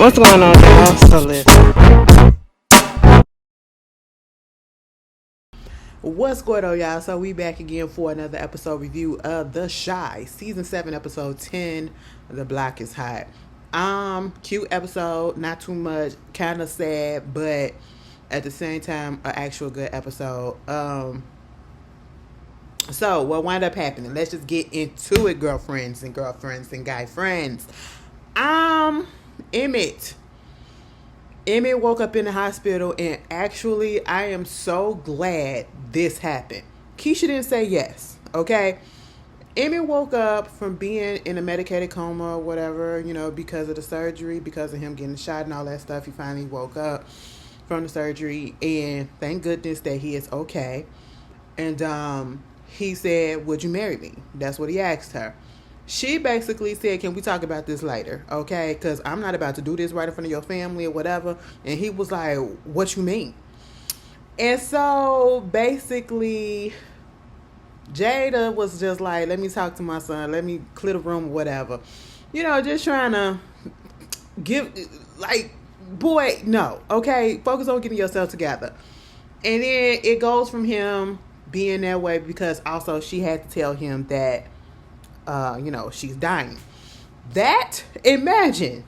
What's going on, y'all? So listen. What's going on, y'all? So we back again for another episode review of The Shy, season 7, episode 10. The Block is Hot. Cute episode, not too much, kind of sad, but at the same time, an actual good episode. So what wound up happening? Let's just get into it, girlfriends and guy friends. Emit. Emit woke up in the hospital, and actually, I am so glad this happened. Keisha didn't say yes, okay? Emit woke up from being in a medicated coma or whatever, because of the surgery, because of him getting shot and all that stuff. He finally woke up from the surgery, and thank goodness that he is okay. And he said, "Would you marry me?" That's what he asked her. She basically said, "Can we talk about this later, okay? Because I'm not about to do this right in front of your family or whatever." And he was like, "What you mean?" And so basically, Jada was just like, "Let me talk to my son. Let me clear the room or whatever." Just trying to give, like, boy, no, okay? Focus on getting yourself together. And then it goes from him being that way because also she had to tell him that she's dying. That, imagine,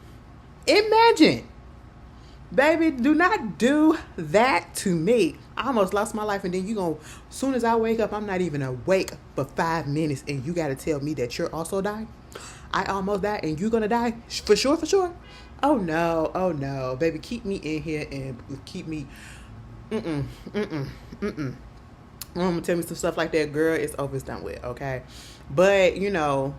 baby, do not do that to me. I almost lost my life, and then as soon as I wake up, I'm not even awake for 5 minutes, and you got to tell me that you're also dying. I almost died, and you're going to die for sure. Oh no, baby, keep me in here and keep me, tell me some stuff like that, girl. It's over, it's done with, okay? But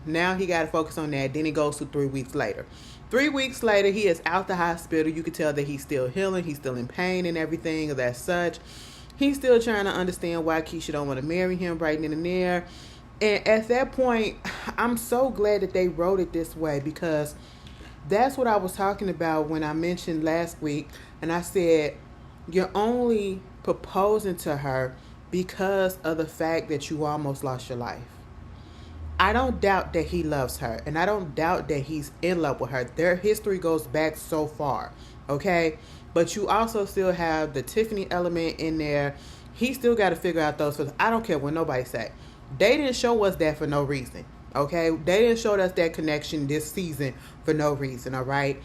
now he got to focus on that. Then it goes to 3 weeks later. 3 weeks later, he is out the hospital. You can tell that he's still healing. He's still in pain and everything of that such. He's still trying to understand why Keisha don't want to marry him right then and there. And at that point, I'm so glad that they wrote it this way, because that's what I was talking about when I mentioned last week. And I said, you're only proposing to her because of the fact that you almost lost your life. I don't doubt that he loves her, and I don't doubt that he's in love with her. Their history goes back so far, okay? But you also still have the Tiffany element in there. He still got to figure out those things. I don't care what nobody say. They didn't show us that for no reason, okay? They didn't show us that connection this season for no reason, all right?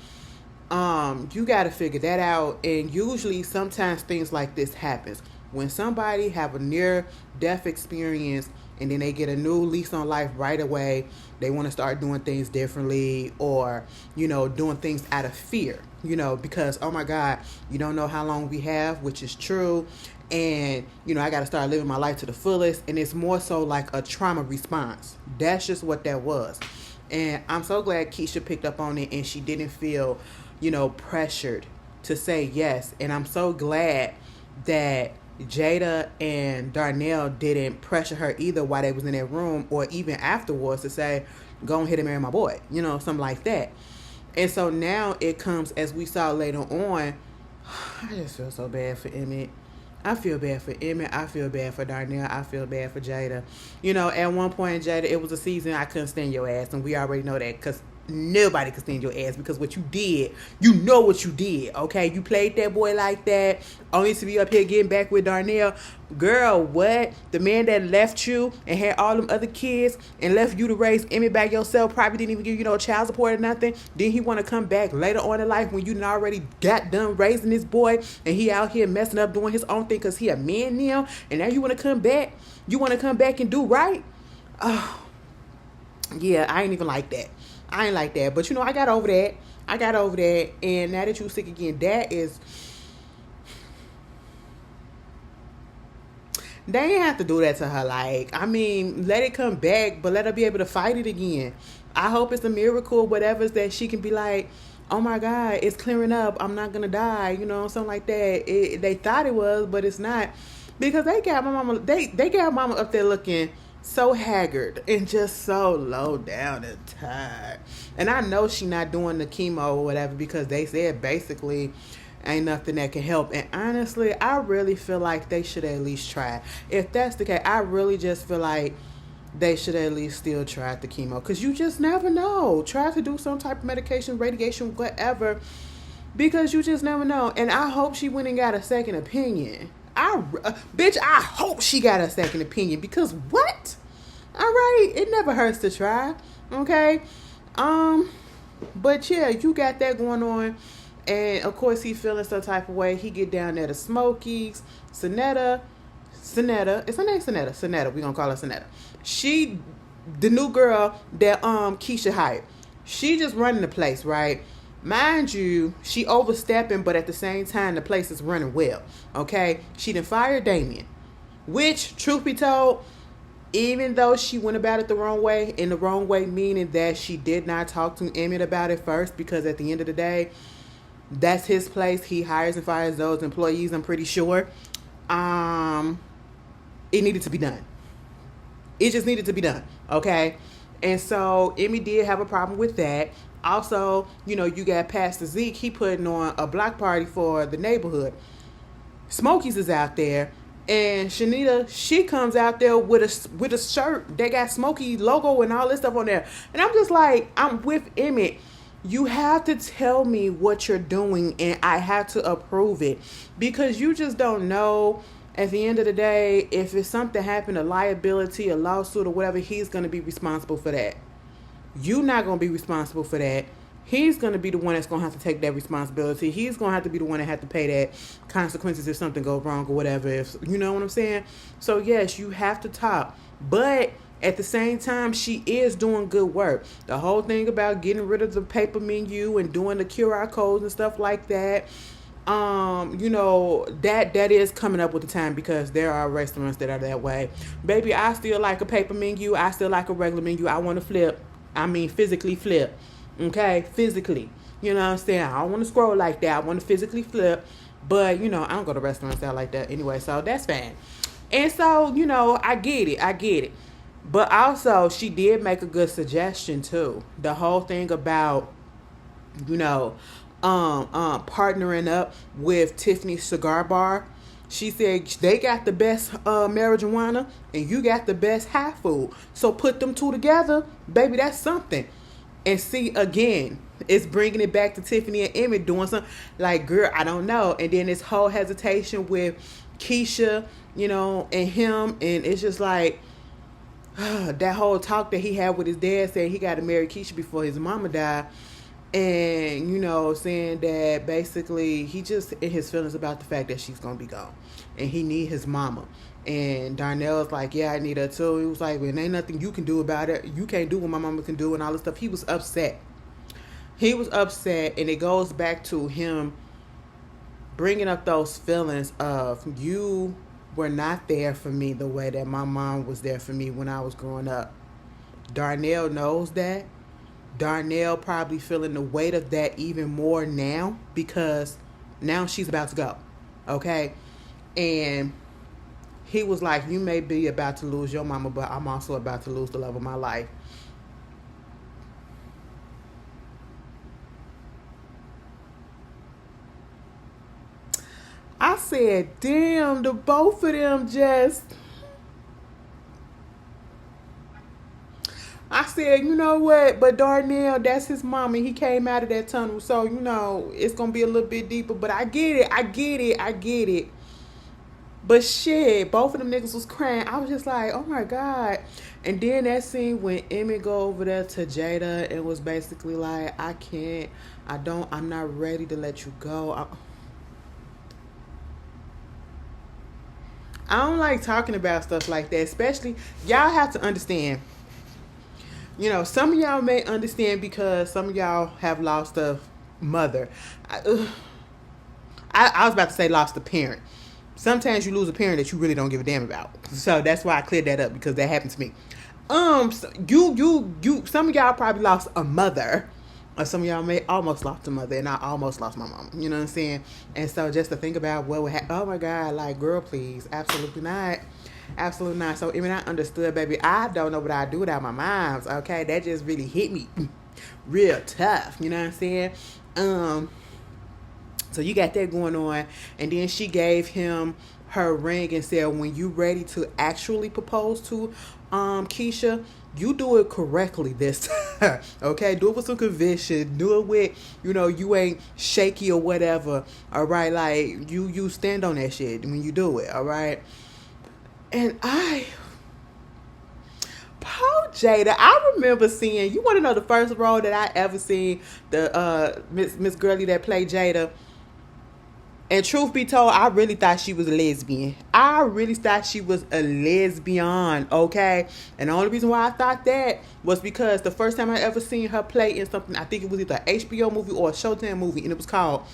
You got to figure that out, and usually sometimes things like this happens. When somebody have a near-death experience and then they get a new lease on life right away, they want to start doing things differently, or, doing things out of fear, because, oh my God, you don't know how long we have, which is true. And, I got to start living my life to the fullest. And it's more so like a trauma response. That's just what that was. And I'm so glad Keisha picked up on it and she didn't feel, pressured to say yes. And I'm so glad that Jada and Darnell didn't pressure her either while they was in that room, or even afterwards, to say, "Go ahead and marry my boy," something like that. And so now it comes, as we saw later on. I just feel so bad for Emit. I feel bad for Emit. I feel bad for Darnell. I feel bad for Jada. At one point, Jada, it was a season I couldn't stand your ass, and we already know that, because nobody could stand your ass, because what you did, what you did, okay? You played that boy like that, only to be up here getting back with Darnell. Girl, what? The man that left you and had all them other kids and left you to raise Emit by yourself, probably didn't even give you no child support or nothing. Then he want to come back later on in life when you already got done raising this boy, and he out here messing up, doing his own thing because he a man now, and now you want to come back? You want to come back and do right? Oh, yeah, I ain't even like that. I ain't like that. But, I got over that. And now that you sick again, that is... They ain't have to do that to her. Like, I mean, let it come back, but let her be able to fight it again. I hope it's a miracle, whatever, that she can be like, "Oh my God, it's clearing up. I'm not going to die." Something like that. They thought it was, but it's not. Because they got my mama, they got mama up there looking so haggard and just so low down and tired. And I know she not doing the chemo or whatever, because they said basically ain't nothing that can help. And honestly, I really feel like they should at least try. If that's the case, I really just feel like they should at least still try the chemo, because you just never know. Try to do some type of medication, radiation, whatever, because you just never know. And I hope she went and got a second opinion. Bitch, I hope she got a second opinion, because what? All right, it never hurts to try. Okay, but yeah, you got that going on, and of course he feeling some type of way. He get down there to Smokies, Sonetta. It's her name Sonetta. We gonna call her Sonetta. She, the new girl that Keisha hired. She just running the place, right? Mind you, she overstepping, but at the same time, the place is running well. Okay, she done fired Damian, which, truth be told, even though she went about it the wrong way, in the wrong way meaning that she did not talk to Emit about it first, because at the end of the day, that's his place. He hires and fires those employees, I'm pretty sure. It needed to be done. It just needed to be done, okay? And so Emmy did have a problem with that. Also, you know, you got Pastor Zeke. He putting on a block party for the neighborhood. Smokies is out there. And Shanita, she comes out there with a shirt that got Smokey logo and all this stuff on there. And I'm just like, I'm with Emmet. You have to tell me what you're doing, and I have to approve it, because you just don't know. At the end of the day, if it's something happened, a liability, a lawsuit, or whatever, he's going to be responsible for that. You're not going to be responsible for that. He's going to be the one that's going to have to take that responsibility. He's going to have to be the one that have to pay that consequences if something goes wrong or whatever. If you know what I'm saying? So, yes, you have to talk. But at the same time, she is doing good work. The whole thing about getting rid of the paper menu and doing the QR codes and stuff like that, you know, that is coming up with the time, because there are restaurants that are that way. Baby, I still like a paper menu. I still like a regular menu. I want to flip. I mean, physically flip. Okay, physically. You know what I'm saying? I don't want to scroll like that. I want to physically flip. But, you know, I don't go to restaurants that like that anyway, so that's fine. And so, you know, I get it. But also, she did make a good suggestion, too. The whole thing about, you know, partnering up with Tiffany's Cigar Bar. She said they got the best marijuana and you got the best high food. So put them two together, baby, that's something. And see, again, it's bringing it back to Tiffany and Emmet doing something. Like, girl, I don't know. And then this whole hesitation with Keisha, you know, and him. And it's just like, that whole talk that he had with his dad saying he got to marry Keisha before his mama died. And, you know, saying that basically he just in his feelings about the fact that she's going to be gone. And he need his mama. And Darnell's like, yeah, I need her too. He was like, well, there ain't nothing you can do about it. You can't do what my mama can do and all this stuff. He was upset. And it goes back to him bringing up those feelings of, you were not there for me the way that my mom was there for me when I was growing up. Darnell knows that. Darnell probably feeling the weight of that even more now, because now she's about to go. Okay? And he was like, you may be about to lose your mama, but I'm also about to lose the love of my life. I said, damn, the both of them just... I said, you know what? But Darnell, that's his mama. He came out of that tunnel. So, you know, it's going to be a little bit deeper. But I get it. But shit, both of them niggas was crying. I was just like, oh my God. And then that scene when Emmet go over there to Jada and was basically like, I'm not ready to let you go. I don't like talking about stuff like that. Especially, y'all have to understand. You know, some of y'all may understand because some of y'all have lost a mother. I was about to say lost a parent. Sometimes you lose a parent that you really don't give a damn about. So that's why I cleared that up, because that happened to me. So you some of y'all probably lost a mother. Or some of y'all may almost lost a mother, and I almost lost my mom. You know what I'm saying? And so just to think about what would happen. Oh my God, like, girl, please. Absolutely not. Absolutely not. So even I understood, baby, I don't know what I'd do without my moms. Okay, that just really hit me real tough. You know what I'm saying? So you got that going on, and then she gave him her ring and said, when you ready to actually propose to Keisha, you do it correctly this time. Okay, do it with some conviction. Do it with, you ain't shaky or whatever. All right, like you stand on that shit when you do it. All right, and Poor Jada. I remember seeing. You want to know the first role that I ever seen? The Miss Girlie that played Jada. And truth be told, I really thought she was a lesbian. I really thought she was a lesbian, okay? And the only reason why I thought that was because the first time I ever seen her play in something, I think it was either an HBO movie or a Showtime movie, and it was called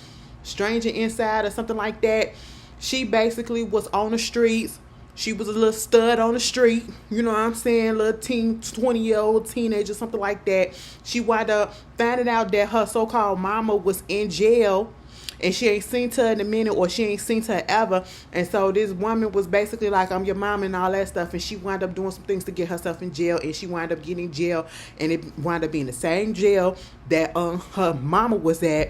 Stranger Inside or something like that. She basically was on the streets. She was a little stud on the street, you know what I'm saying? Little 20-year-old teenager, something like that. She wound up finding out that her so-called mama was in jail, and she ain't seen her in a minute, or she ain't seen her ever. And so this woman was basically like, I'm your mom and all that stuff. And she wound up doing some things to get herself in jail. And she wound up getting in jail. And it wound up being the same jail that her mama was at.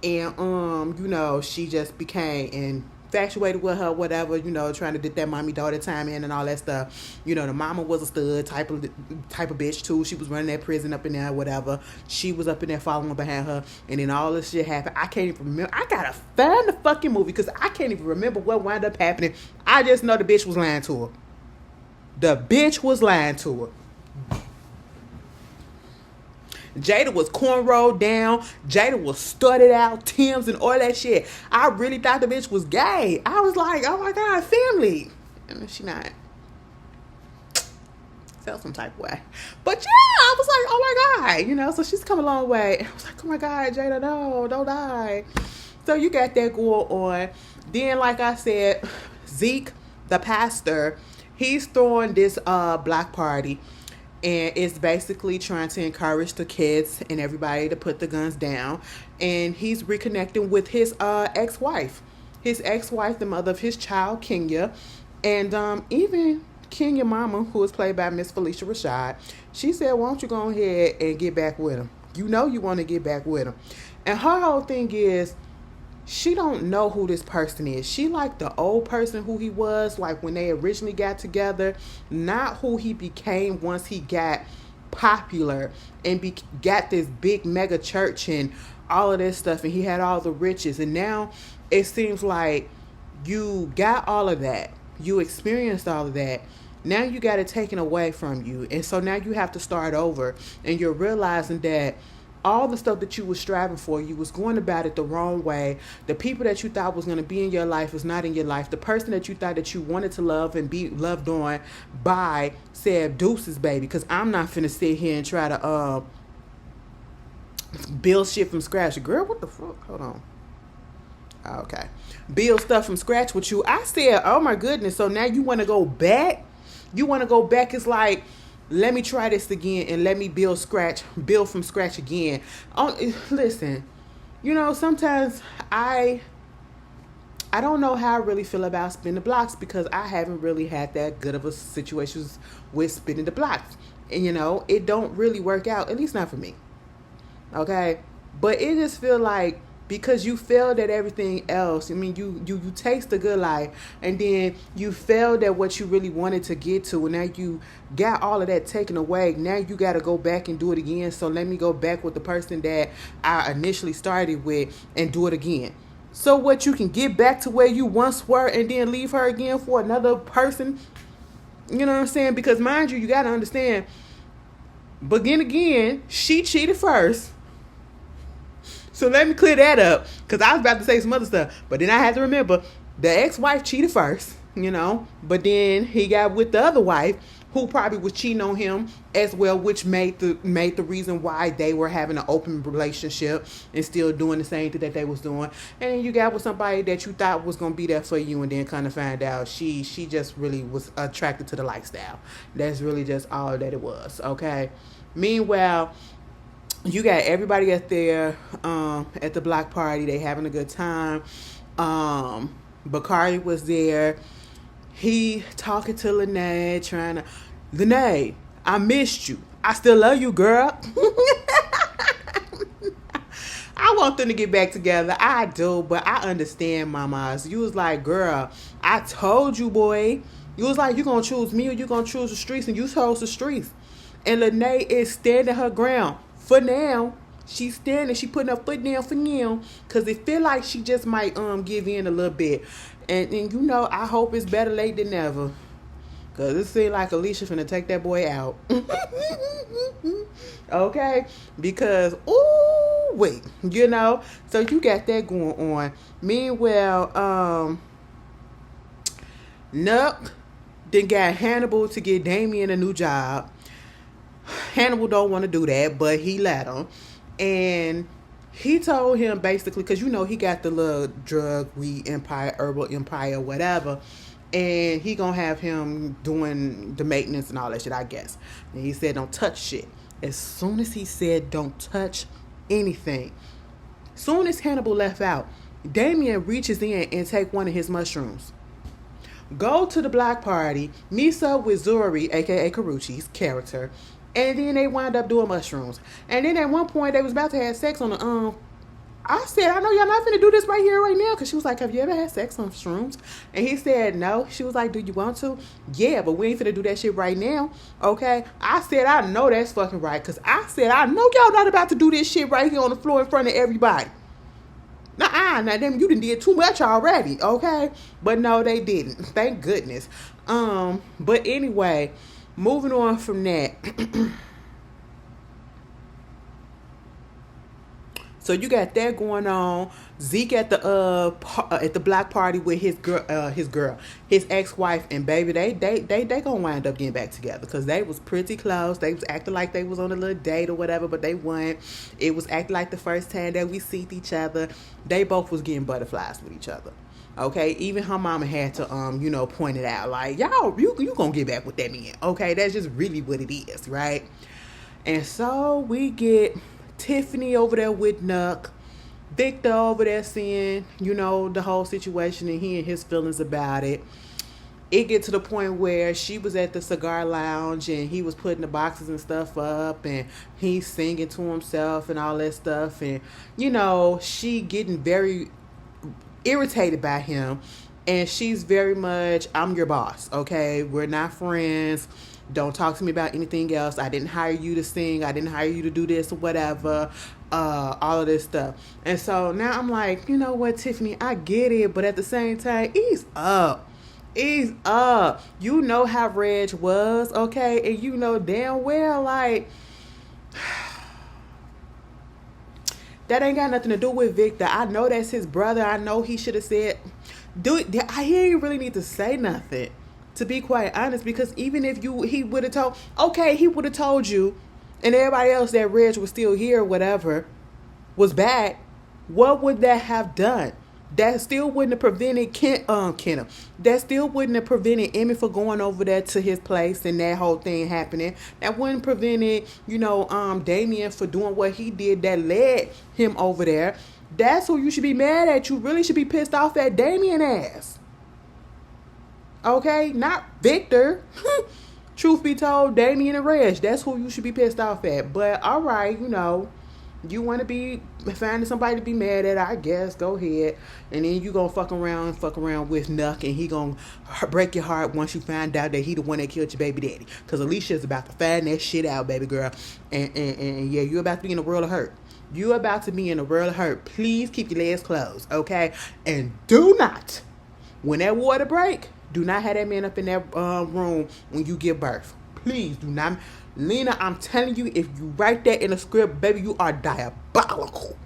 And, she just became infatuated with her, whatever, trying to get that mommy-daughter time in and all that stuff. The mama was a stud type of bitch, too. She was running that prison up in there, whatever. She was up in there following behind her. And then all this shit happened. I can't even remember. I gotta find the fucking movie because I can't even remember what wound up happening. I just know the bitch was lying to her. The bitch was lying to her. Jada was cornrowed down. Jada was studded out, Tim's and all that shit. I really thought the bitch was gay. I was like, oh my God, family. And she not. Felt some type of way. But yeah, I was like, oh my God. So she's come a long way. I was like, oh my God, Jada, no, don't die. So you got that going on. Then, like I said, Zeke, the pastor, he's throwing this block party. And it's basically trying to encourage the kids and everybody to put the guns down. And he's reconnecting with his ex-wife. His ex-wife, the mother of his child, Kenya. And even Kenya mama, who is played by Miss Felicia Rashad, she said, why don't you go ahead and get back with him? You want to get back with him. And her whole thing is, she don't know who this person is. She like the old person who he was, like when they originally got together, not who he became once he got popular and got this big mega church and all of this stuff, and he had all the riches. And now it seems like you got all of that. You experienced all of that. Now you got it taken away from you. And so now you have to start over, and you're realizing that all the stuff that you were striving for, you was going about it the wrong way. The people that you thought was going to be in your life was not in your life. The person that you thought that you wanted to love and be loved on by said, deuces, baby, because I'm not finna sit here and try to build shit from scratch. Girl, what the fuck? Hold on. Okay. Build stuff from scratch with you. I said, oh my goodness, so now you want to go back? You want to go back? It's like, let me try this again and let me build from scratch again. Listen, sometimes I don't know how I really feel about spinning the blocks because I haven't really had that good of a situations with spinning the blocks. And, it don't really work out, at least not for me. Okay? But it just feel like because you failed at everything else. I mean, you taste the good life, and then you failed at what you really wanted to get to, and now you got all of that taken away. Now you got to go back and do it again. So let me go back with the person that I initially started with and do it again. So what, you can get back to where you once were and then leave her again for another person? You know what I'm saying? Because mind you got to understand, begin again, she cheated first. So let me clear that up, because I was about to say some other stuff, but then I had to remember the ex-wife cheated first, but then he got with the other wife who probably was cheating on him as well, which made the reason why they were having an open relationship and still doing the same thing that they was doing. And then you got with somebody that you thought was going to be there for you, and then kind of find out she just really was attracted to the lifestyle. That's really just all that it was, okay? Meanwhile, you got everybody up there at the block party. They having a good time. Bakari was there. He talking to Lene, Lene, I missed you. I still love you, girl. I want them to get back together. I do, but I understand, mamas. You was like, girl, I told you, boy. You was like, you gonna choose me or you gonna choose the streets, and you chose the streets. And Lene is standing her ground for now. She's standing, she putting her foot down for now, cause it feel like she just might give in a little bit. And you know, I hope it's better late than never. Cause it seems like Alicia finna take that boy out. Okay? Because wait, you know, so you got that going on. Meanwhile, Nuck then got Hannibal to get Damian a new job. Hannibal don't want to do that, but he let him. And he told him basically, because you know he got the little drug weed empire, herbal empire, whatever, and he gonna have him doing the maintenance and all that shit, I guess. And he said don't touch shit. As soon as he said don't touch anything, soon as Hannibal left out, Damian reaches in and take one of his mushrooms, go to the block party, meets up with Zuri, aka Carucci's character, and then they wind up doing mushrooms. And then at one point they was about to have sex on the I said, I know y'all not finna do this right here, right now. Because she was like, have you ever had sex on shrooms? And he said, no. She was like, do you want to? Yeah, but we ain't finna do that shit right now. Okay? I said, I know that's fucking right. Because I said, I know y'all not about to do this shit right here on the floor in front of everybody. Now them, you done did too much already. Okay? But no, they didn't. Thank goodness. But anyway, moving on from that. So you got that going on. Zeke at the black party with his ex-wife and baby. They gonna wind up getting back together because they was pretty close. They was acting like they was on a little date or whatever, but they weren't. It was acting like the first time that we seen each other. They both was getting butterflies with each other. Okay, even her mama had to point it out, like, y'all, you gonna get back with that man. Okay, that's just really what it is, right? And so we get Tiffany over there with Nuck, Victor over there seeing, the whole situation and he and his feelings about it. It get to the point where she was at the cigar lounge and he was putting the boxes and stuff up and he's singing to himself and all that stuff. And, she getting very irritated by him. And she's very much, I'm your boss, okay? We're not friends. Don't talk to me about anything else. I didn't hire you to sing. I didn't hire you to do this or whatever. All of this stuff. And so now I'm like, you know what, Tiffany, I get it. But at the same time, ease up. Ease up. You know how Reg was, okay? And you know damn well, like, that ain't got nothing to do with Victor. I know that's his brother. I know he should have said, dude, he ain't really need to say nothing. To be quite honest, because even if he would have told you, and everybody else that Reg was still here or whatever, was back, what would that have done? That still wouldn't have prevented Kenna. That still wouldn't have prevented Emit from going over there to his place and that whole thing happening. That wouldn't prevented, Damian for doing what he did that led him over there. That's who you should be mad at. You really should be pissed off at Damian ass. Okay, not Victor. Truth be told, Damian and Reg, that's who you should be pissed off at. But all right, you want to be finding somebody to be mad at, I guess, go ahead. And then you gonna fuck around with Nuck, and he gonna break your heart once you find out that he the one that killed your baby daddy. Because Alicia's about to find that shit out, baby girl. And yeah, you about to be in a world of hurt. You about to be in a world of hurt. Please keep your legs closed, okay? And do not, when that water break, do not have that man up in that room when you give birth. Please do not. Lena, I'm telling you, if you write that in a script, baby, you are diabolical.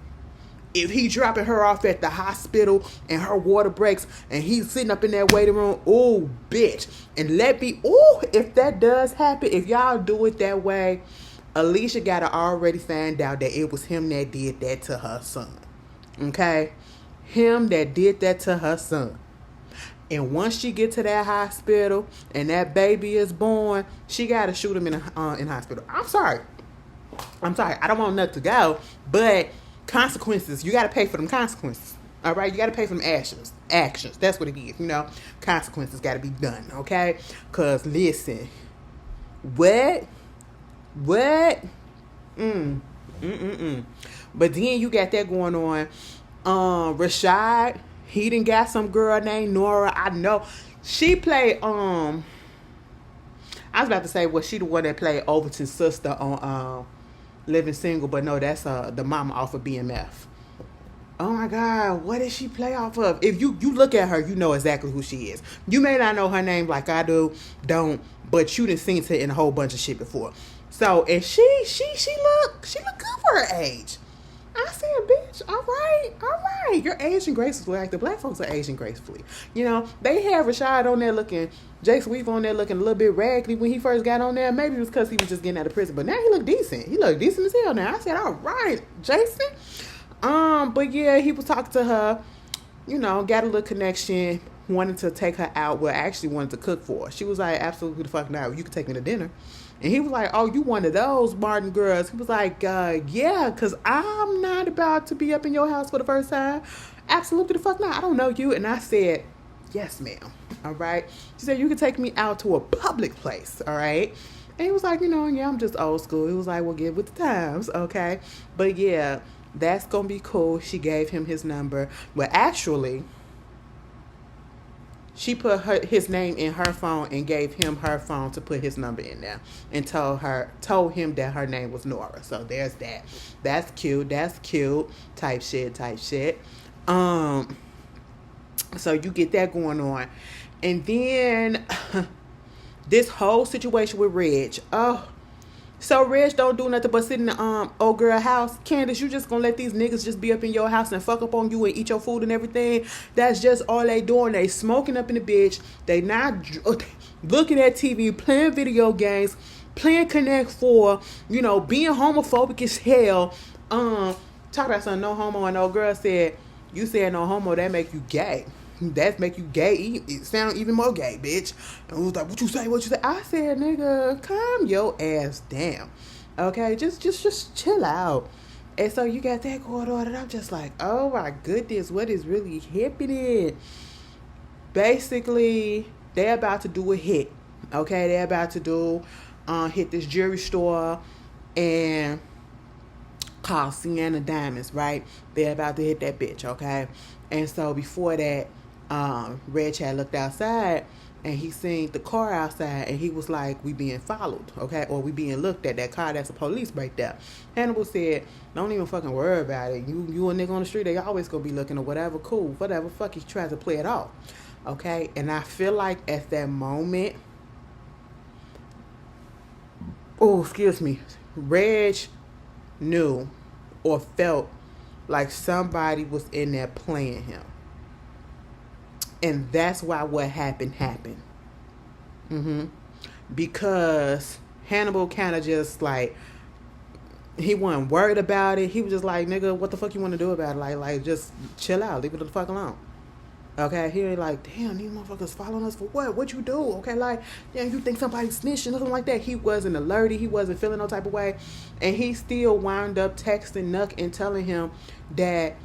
If he dropping her off at the hospital and her water breaks and he's sitting up in that waiting room, oh, bitch. And if that does happen, if y'all do it that way, Alicia got to already find out that it was him that did that to her son. Okay? Him that did that to her son. And once she get to that hospital and that baby is born, she got to shoot him in hospital. I'm sorry. I don't want nothing to go. But consequences, you got to pay for them consequences. All right? You got to pay for them actions. That's what it is. Consequences got to be done. Okay? Because, listen. What? But then you got that going on. Rashad, he done got some girl named Nora. I know She played I was about to say, well, she the one that played Overton's sister on Living Single, but no, that's the mama off of BMF. Oh my God, what did she play off of? If you look at her, you know exactly who she is. You may not know her name like I don't, but you done seen her in a whole bunch of shit before. So, and she look good for her age. I said, bitch, all right. You're aging gracefully. Like the black folks are aging gracefully. You know, they had Rashad on there looking, Jason Weave on there looking a little bit raggedy when he first got on there. Maybe it was because he was just getting out of prison. But now he look decent. He look decent as hell now. I said, all right, Jason. But yeah, he was talking to her, you know, got a little connection, wanted to take her out. Well, actually wanted to cook for her. She was like, absolutely the fuck not. You can take me to dinner. And he was like, oh, you one of those Martin girls. He was like, yeah, because I'm not about to be up in your house for the first time. Absolutely the fuck not. I don't know you. And I said, yes, ma'am. All right. She said, you can take me out to a public place. All right. And he was like, you know, yeah, I'm just old school. He was like, well, get with the times. Okay. But yeah, that's going to be cool. She gave him his number. But actually, she put his name in her phone and gave him her phone to put his number in there, and told him that her name was Nora. So there's that. That's cute. Type shit. So you get that going on. And then this whole situation with Reg. Oh, so Reg don't do nothing but sit in the old girl house. Candace, you just gonna let these niggas just be up in your house and fuck up on you and eat your food and everything? That's just all they doing. They smoking up in the bitch. They not looking at TV, playing video games, playing Connect 4, you know, being homophobic as hell. Talk about something, no homo, and old girl said, you said no homo, that make you gay. That make you gay. It sound even more gay, bitch. And I was like, what you say? I said, nigga, calm your ass down. Okay, just chill out. And so you got that going on, and I'm just like, oh my goodness, what is really happening? Basically, they're about to do a hit. Okay, they're about to hit this jewelry store and called Sienna Diamonds, right? They're about to hit that bitch, okay? And so before that, Reg had looked outside and he seen the car outside and he was like, we being followed, okay? Or we being looked at. That car, that's the police right there. Hannibal said, don't even fucking worry about it. You a nigga on the street, they always gonna be looking or whatever, cool, whatever, fuck, he tries to play it off, okay? And I feel like at that moment, Reg knew or felt like somebody was in there playing him. And that's why what happened. Because Hannibal kind of just like, he wasn't worried about it. He was just like, nigga, what the fuck you want to do about it? Like just chill out. Leave it the fuck alone. Okay, he ain't like, damn, these motherfuckers following us for what? What you do? Okay, like, damn, you think somebody's snitching or something like that? He wasn't alerted. He wasn't feeling no type of way. And he still wound up texting Nuck and telling him that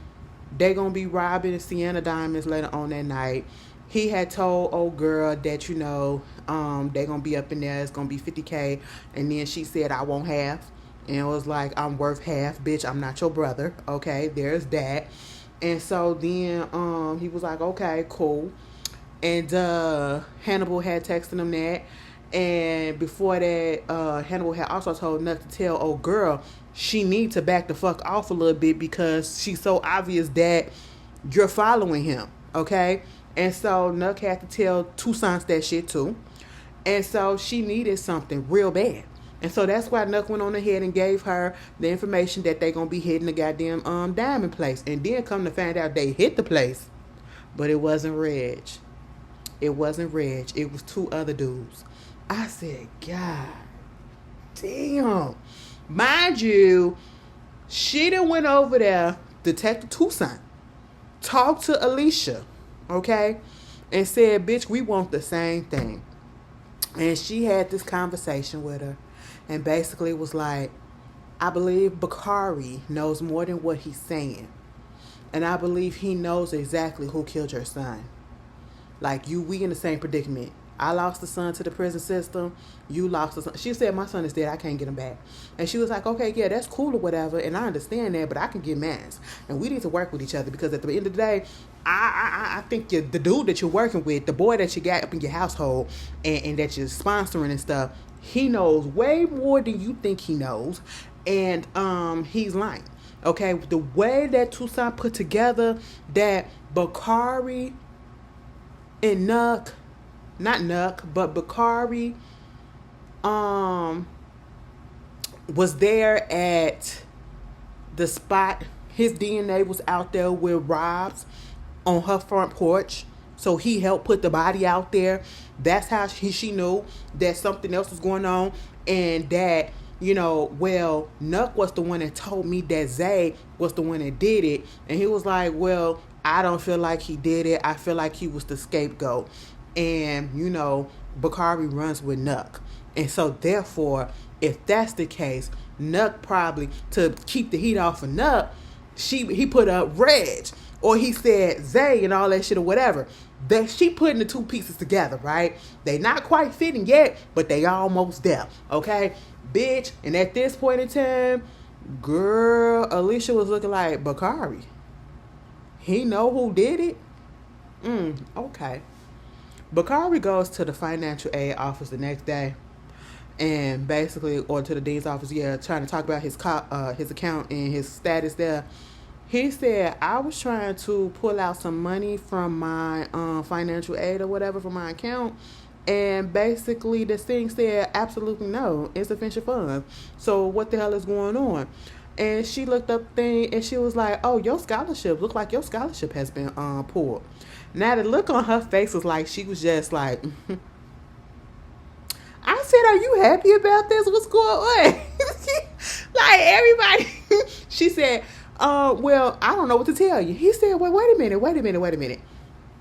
they gonna be robbing Sienna Diamonds later on that night. He had told old girl that, you know, they gonna be up in there. It's gonna be $50K. And then she said, I want half. And it was like, I'm worth half, bitch. I'm not your brother. Okay, there's that. And so then he was like, okay, cool. And Hannibal had texted him that. And before that, Hannibal had also told Nuck to tell old girl she need to back the fuck off a little bit because she's so obvious that you're following him, okay? And so Nuck had to tell Toussaint that shit too. And so she needed something real bad. And so that's why Nuck went on ahead and gave her the information that they gonna be hitting the goddamn diamond place. And then come to find out they hit the place, but it wasn't Reg. It wasn't Reg. It was two other dudes. I said, God damn. Mind you, she done went over there, Detective Toussaint, talked to Alicia, okay, and said, bitch, we want the same thing. And she had this conversation with her. And basically was like, I believe Bakari knows more than what he's saying. And I believe he knows exactly who killed your son. Like, we in the same predicament. I lost a son to the prison system. You lost a son. She said, my son is dead. I can't get him back. And she was like, okay, yeah, that's cool or whatever. And I understand that, but I can get mans. And we need to work with each other because at the end of the day, I think the dude that you're working with, the boy that you got up in your household and that you're sponsoring and stuff, he knows way more than you think he knows. And he's lying. Okay, the way that Tucson put together that Bakari and Nuck, not Nuck, but Bakari was there at the spot. His DNA was out there with Rob's on her front porch. So he helped put the body out there. That's how she knew that something else was going on. And that, well, Nuck was the one that told me that Zay was the one that did it. And he was like, well, I don't feel like he did it. I feel like he was the scapegoat. And, Bakari runs with Nuck. And so, therefore, if that's the case, Nuck probably, to keep the heat off of Nuck, he put up Reg. Or he said Zay and all that shit or whatever. That she putting the two pieces together, right? They not quite fitting yet, but they almost there, okay? Bitch, and at this point in time, girl, Alicia was looking like Bakari. He know who did it? Okay. Bakari goes to the financial aid office the next day. And basically, or to the dean's office, trying to talk about his account and his status there. He said, I was trying to pull out some money from my financial aid or whatever from my account. And basically, this thing said, absolutely no, insufficient funds. So what the hell is going on? And she looked up the thing and she was like, oh, your scholarship, look like your scholarship has been pulled. Now, the look on her face was like, she was just like, I said, are you happy about this? What's going on? Like, everybody, she said, well, I don't know what to tell you. He said, well, wait a minute.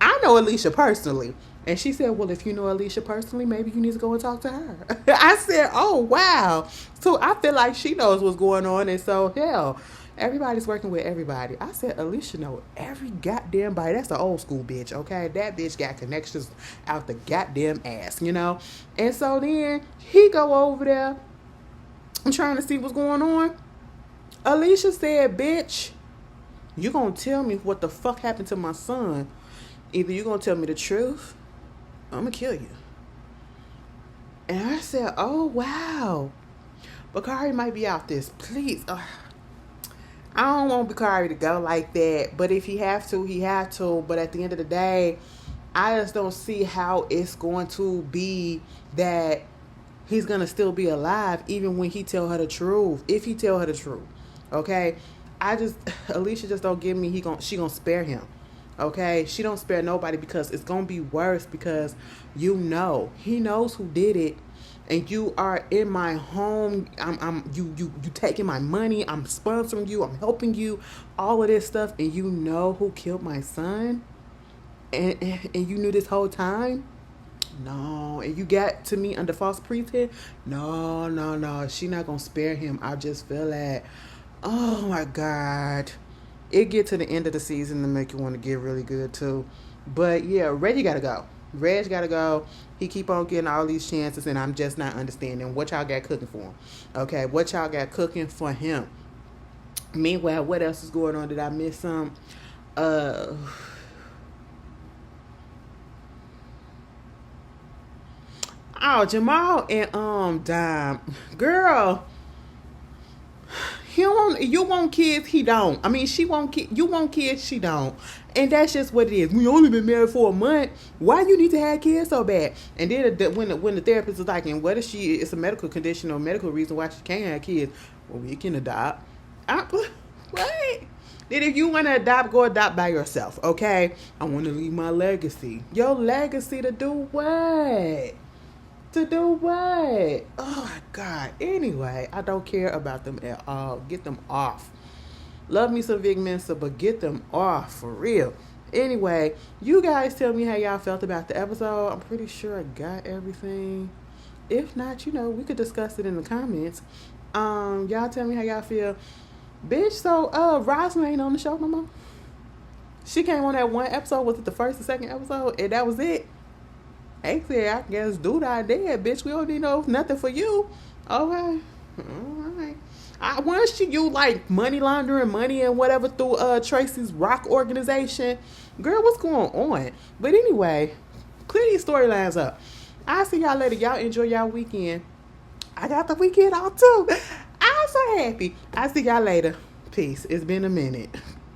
I know Alicia personally. And she said, well, if you know Alicia personally, maybe you need to go and talk to her. I said, oh, wow. So I feel like she knows what's going on. And so, hell, everybody's working with everybody. I said, Alicia know every goddamn body. That's the old school bitch, okay? That bitch got connections out the goddamn ass, And so then he go over there and trying to see what's going on. Alicia said, bitch, you gonna tell me what the fuck happened to my son. Either you gonna tell me the truth, or I'm gonna kill you. And I said, oh, wow. Bakari might be out this. Please. I don't want Bakari to go like that. But if he have to, he have to. But at the end of the day, I just don't see how it's going to be that he's gonna still be alive even when he tell her the truth. If he tell her the truth. Okay, Alicia just don't give me. She gonna spare him. Okay, she don't spare nobody because it's gonna be worse because he knows who did it, and you are in my home. You taking my money. I'm sponsoring you. I'm helping you. All of this stuff, and you know who killed my son, and you knew this whole time. No, and you got to me under false pretense. No. She not gonna spare him. I just feel that. Oh my God. It get to the end of the season to make you want to get really good too. But yeah, Reggie gotta go. Reg gotta go. He keep on getting all these chances and I'm just not understanding what y'all got cooking for him. Okay, what y'all got cooking for him. Meanwhile, what else is going on? Did I miss some? Oh, Jamal and Dime. Girl. You want kids, he don't. I mean, you want kids, she don't. And that's just what it is. We only been married for a month. Why you need to have kids so bad? And then when the therapist is like, and what if it's a medical condition or medical reason why she can't have kids? Well, we can adopt. What? Then if you want to adopt, go adopt by yourself, okay? I want to leave my legacy. Your legacy to do what? To do what? Oh my God. Anyway, I don't care about them at all. Get them off. Love me some Vic Mensa, but get them off for real. Anyway, you guys tell me how y'all felt about the episode. I'm pretty sure I got everything. If not, we could discuss it in the comments. Y'all tell me how y'all feel. Bitch, so Rosalind ain't on the show no more. She came on that one episode. Was it the first or second episode? And that was it. They said, I guess, dude, I dead, bitch. We don't need nothing for you. Okay. All right. Once you like money laundering money and whatever through Tracy's Rock organization, girl, what's going on? But anyway, clear these storylines up. I'll see y'all later. Y'all enjoy y'all weekend. I got the weekend off too. I'm so happy. I'll see y'all later. Peace. It's been a minute.